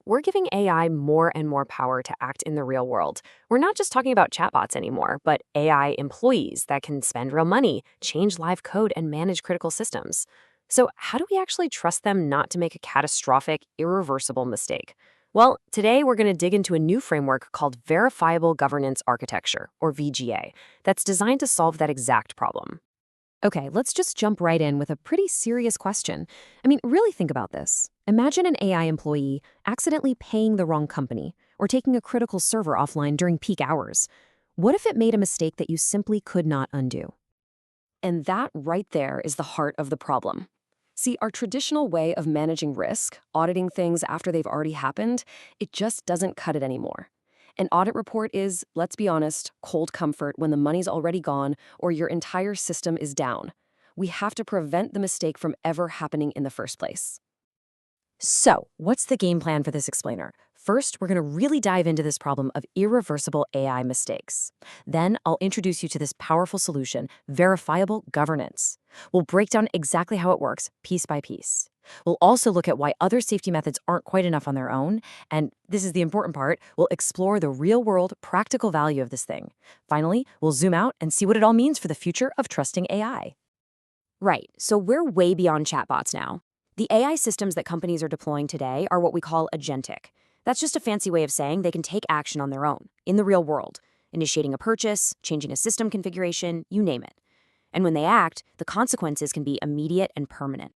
We're giving AI more and more power to act in the real world. We're not just talking about chatbots anymore, but AI employees that can spend real money, change live code, and manage critical systems. So, how do we actually trust them not to make a catastrophic, irreversible mistake? Well, today we're going to dig into a new framework called Verifiable Governance Architecture, or VGA, that's designed to solve that exact problem. Okay, let's just jump right in with a pretty serious question. Really think about this. Imagine an AI employee accidentally paying the wrong company or taking a critical server offline during peak hours. What if it made a mistake that you simply could not undo? And that right there is the heart of the problem. See, our traditional way of managing risk, auditing things after they've already happened, it just doesn't cut it anymore. An audit report is, let's be honest, cold comfort when the money's already gone or your entire system is down. We have to prevent the mistake from ever happening in the first place. So, what's the game plan for this explainer? First, we're going to really dive into this problem of irreversible AI mistakes. Then, I'll introduce you to this powerful solution, verifiable governance. We'll break down exactly how it works, piece by piece. We'll also look at why other safety methods aren't quite enough on their own. And this is the important part, we'll explore the real-world, practical value of this thing. Finally, we'll zoom out and see what it all means for the future of trusting AI. Right, so we're way beyond chatbots now. The AI systems that companies are deploying today are what we call agentic. That's just a fancy way of saying they can take action on their own, in the real world, initiating a purchase, changing a system configuration, you name it. And when they act, the consequences can be immediate and permanent.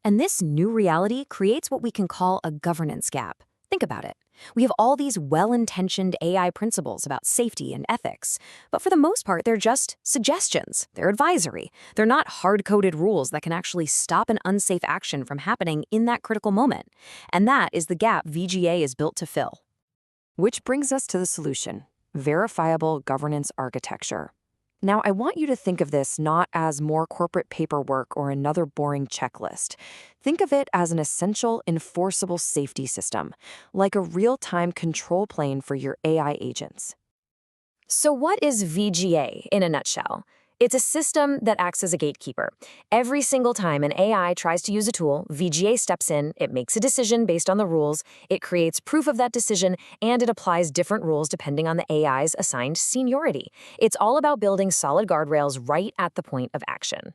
And this new reality creates what we can call a governance gap. Think about it. We have all these well-intentioned AI principles about safety and ethics, but for the most part, they're just suggestions. They're advisory. They're not hard-coded rules that can actually stop an unsafe action from happening in that critical moment. And that is the gap VGA is built to fill. Which brings us to the solution: verifiable governance architecture. Now, I want you to think of this not as more corporate paperwork or another boring checklist. Think of it as an essential, enforceable safety system, like a real-time control plane for your AI agents. So what is VGA in a nutshell? It's a system that acts as a gatekeeper. Every single time an AI tries to use a tool, VGA steps in, it makes a decision based on the rules, it creates proof of that decision, and it applies different rules depending on the AI's assigned seniority. It's all about building solid guardrails right at the point of action.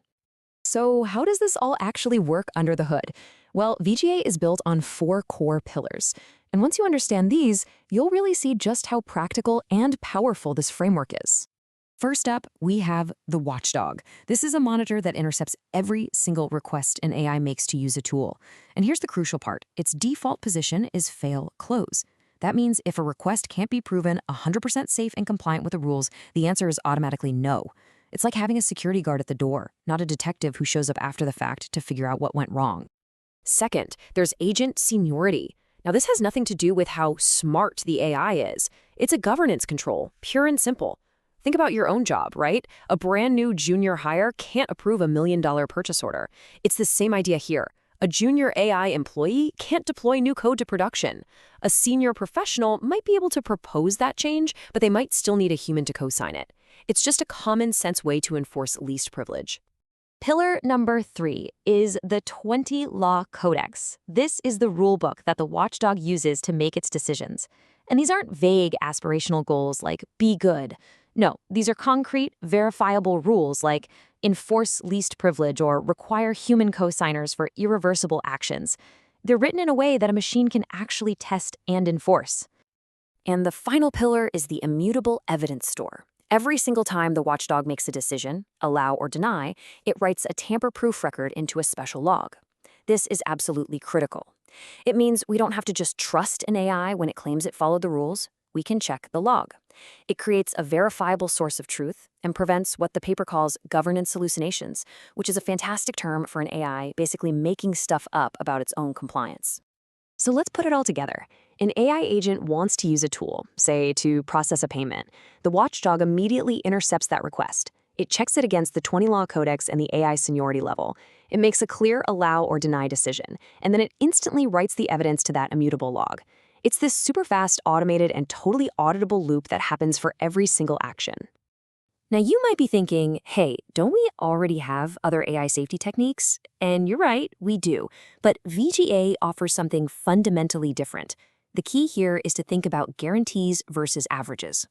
So how does this all actually work under the hood? Well, VGA is built on 4 core pillars. And once you understand these, you'll really see just how practical and powerful this framework is. First up, we have the Watchdog. This is a monitor that intercepts every single request an AI makes to use a tool. And here's the crucial part. Its default position is fail close. That means if a request can't be proven 100% safe and compliant with the rules, the answer is automatically no. It's like having a security guard at the door, not a detective who shows up after the fact to figure out what went wrong. Second, there's agent seniority. Now, this has nothing to do with how smart the AI is. It's a governance control, pure and simple. Think about your own job, right? A brand new junior hire can't approve a $1 million purchase order. It's the same idea here. A junior AI employee can't deploy new code to production. A senior professional might be able to propose that change, but they might still need a human to co-sign it. It's just a common sense way to enforce least privilege. Pillar number 3 is the 20 Law Codex. This is the rule book that the Watchdog uses to make its decisions. And these aren't vague aspirational goals like be good. No, these are concrete, verifiable rules like enforce least privilege or require human co-signers for irreversible actions. They're written in a way that a machine can actually test and enforce. And the final pillar is the immutable evidence store. Every single time the Watchdog makes a decision, allow or deny, it writes a tamper-proof record into a special log. This is absolutely critical. It means we don't have to just trust an AI when it claims it followed the rules. We can check the log. It creates a verifiable source of truth and prevents what the paper calls governance hallucinations, which is a fantastic term for an AI basically making stuff up about its own compliance. So let's put it all together. An AI agent wants to use a tool, say to process a payment. The Watchdog immediately intercepts that request. It checks it against the 20 Law Codex and the AI seniority level. It makes a clear allow or deny decision, and then it instantly writes the evidence to that immutable log. It's this super fast, automated, and totally auditable loop that happens for every single action. Now, you might be thinking, hey, don't we already have other AI safety techniques? And you're right, we do. But VGA offers something fundamentally different. The key here is to think about guarantees versus averages.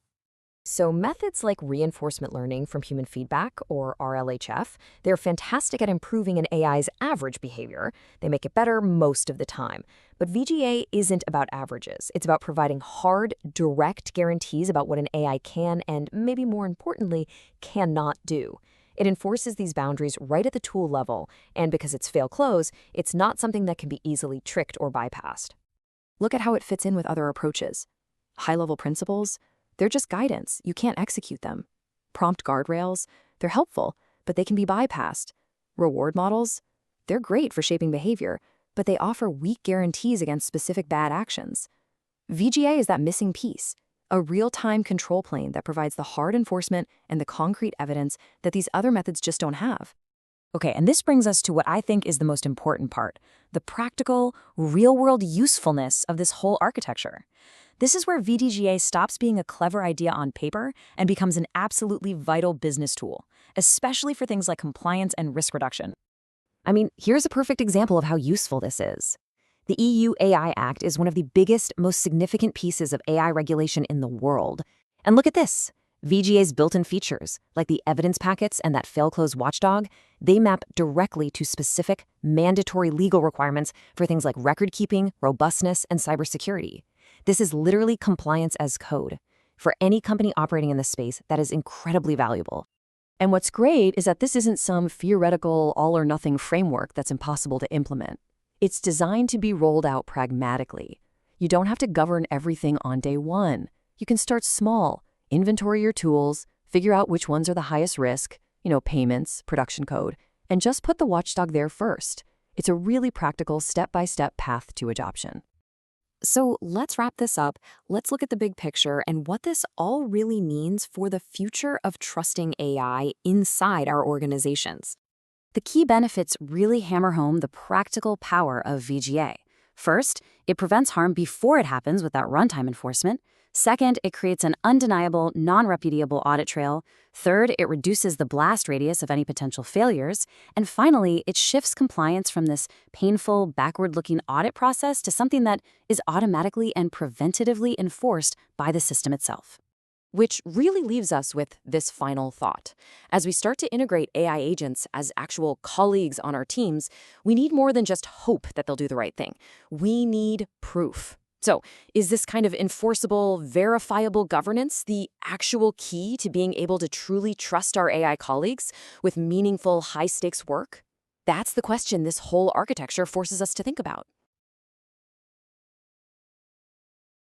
So methods like reinforcement learning from human feedback, or RLHF, they're fantastic at improving an AI's average behavior. They make it better most of the time. But VGA isn't about averages. It's about providing hard, direct guarantees about what an AI can and, maybe more importantly, cannot do. It enforces these boundaries right at the tool level, and because it's fail-close, it's not something that can be easily tricked or bypassed. Look at how it fits in with other approaches. High-level principles, they're just guidance. You can't execute them. Prompt guardrails, they're helpful, but they can be bypassed. Reward models, they're great for shaping behavior, but they offer weak guarantees against specific bad actions. VGA is that missing piece, a real-time control plane that provides the hard enforcement and the concrete evidence that these other methods just don't have. Okay, and this brings us to what I think is the most important part, the practical, real-world usefulness of this whole architecture. This is where VGA stops being a clever idea on paper and becomes an absolutely vital business tool, especially for things like compliance and risk reduction. I mean, here's a perfect example of how useful this is. The EU AI Act is one of the biggest, most significant pieces of AI regulation in the world. And look at this. VGA's built-in features, like the evidence packets and that fail-close watchdog, they map directly to specific, mandatory legal requirements for things like record keeping, robustness, and cybersecurity. This is literally compliance as code. For any company operating in this space, that is incredibly valuable. And what's great is that this isn't some theoretical all-or-nothing framework that's impossible to implement. It's designed to be rolled out pragmatically. You don't have to govern everything on day one. You can start small, inventory your tools, figure out which ones are the highest risk, payments, production code, and just put the watchdog there first. It's a really practical step-by-step path to adoption. So let's wrap this up. Let's look at the big picture and what this all really means for the future of trusting AI inside our organizations. The key benefits really hammer home the practical power of VGA. First, it prevents harm before it happens without runtime enforcement. Second, it creates an undeniable, non-repudiable audit trail. Third, it reduces the blast radius of any potential failures. And finally, it shifts compliance from this painful, backward-looking audit process to something that is automatically and preventatively enforced by the system itself. Which really leaves us with this final thought. As we start to integrate AI agents as actual colleagues on our teams, we need more than just hope that they'll do the right thing. We need proof. So, is this kind of enforceable, verifiable governance the actual key to being able to truly trust our AI colleagues with meaningful, high-stakes work? That's the question this whole architecture forces us to think about.